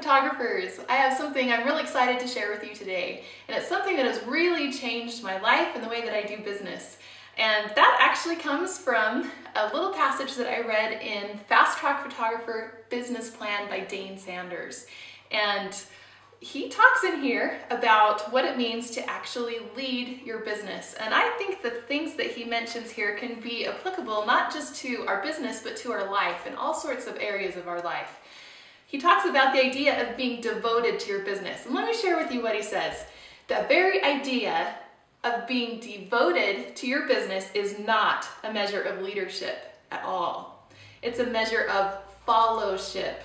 photographers! I have something I'm really excited to share with you today, and it's something that has really changed my life and the way that I do business. And that actually comes from a little passage that I read in Fast Track Photographer Business Plan by Dane Sanders. And he talks in here about what it means to actually lead your business. And I think the things that he mentions here can be applicable not just to our business, but to our life and all sorts of areas of our life. He talks about the idea of being devoted to your business. And let me share with you what he says. The very idea of being devoted to your business is not a measure of leadership at all. It's a measure of followship.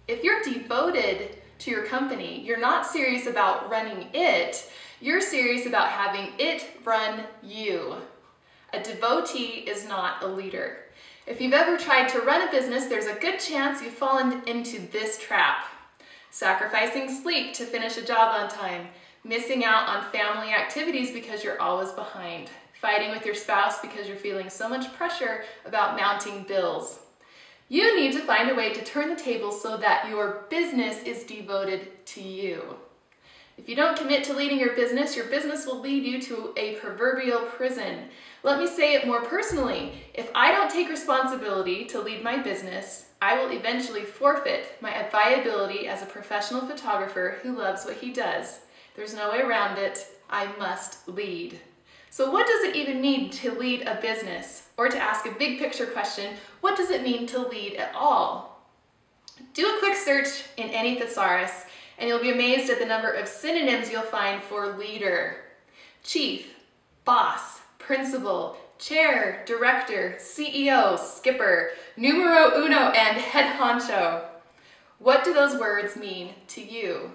If you're devoted to your company, you're not serious about running it, you're serious about having it run you. A devotee is not a leader. If you've ever tried to run a business, there's a good chance you've fallen into this trap. Sacrificing sleep to finish a job on time, missing out on family activities because you're always behind, fighting with your spouse because you're feeling so much pressure about mounting bills. You need to find a way to turn the tables so that your business is devoted to you. If you don't commit to leading your business will lead you to a proverbial prison. Let me say it more personally. If I don't take responsibility to lead my business, I will eventually forfeit my viability as a professional photographer who loves what he does. There's no way around it. I must lead. So what does it even mean to lead a business? Or to ask a big picture question, what does it mean to lead at all? Do a quick search in any thesaurus and you'll be amazed at the number of synonyms you'll find for leader. Chief, boss, principal, chair, director, CEO, skipper, numero uno, and head honcho. What do those words mean to you?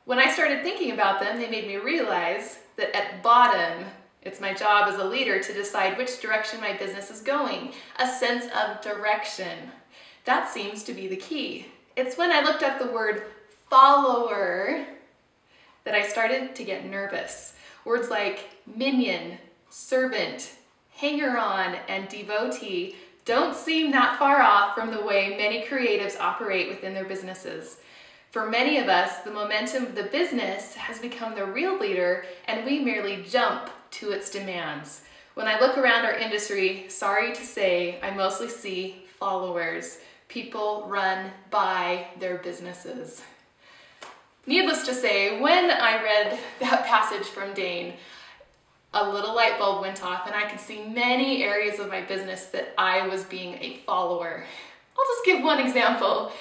When I started thinking about them, they made me realize that at bottom, it's my job as a leader to decide which direction my business is going, a sense of direction. That seems to be the key. It's when I looked up the word follower that I started to get nervous. Words like minion, servant, hanger-on, and devotee don't seem that far off from the way many creatives operate within their businesses. For many of us, the momentum of the business has become the real leader and we merely jump to its demands. When I look around our industry, sorry to say, I mostly see followers. People run by their businesses. Needless to say, when I read that passage from Dane, a little light bulb went off and I could see many areas of my business that I was being a follower. I'll just give one example.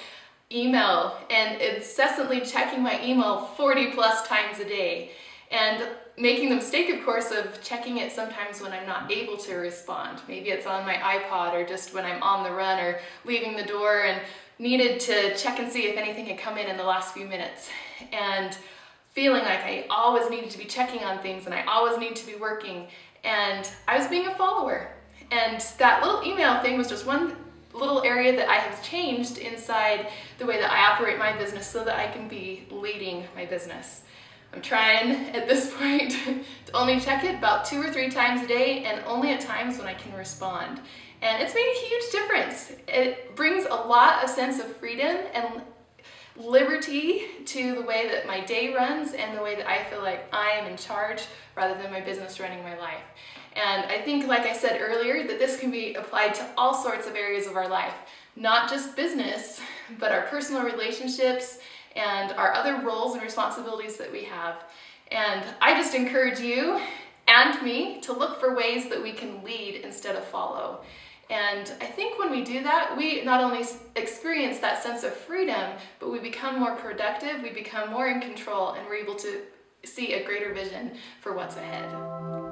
Email, and incessantly checking my email 40+ times a day and making the mistake, of course, of checking it sometimes when I'm not able to respond. Maybe it's on my iPod or just when I'm on the run or leaving the door and needed to check and see if anything had come in the last few minutes, and feeling like I always needed to be checking on things and I always need to be working, and I was being a follower. And that little email thing was just one little area that I have changed inside the way that I operate my business so that I can be leading my business. I'm trying at this point to only check it about 2 or 3 times a day and only at times when I can respond. And it's made a huge difference. It brings a lot of sense of freedom and liberty to the way that my day runs and the way that I feel like I am in charge rather than my business running my life. And I think, like I said earlier, that this can be applied to all sorts of areas of our life, not just business, but our personal relationships and our other roles and responsibilities that we have. And I just encourage you and me to look for ways that we can lead instead of follow. And I think when we do that, we not only experience that sense of freedom, but we become more productive, we become more in control, and we're able to see a greater vision for what's ahead.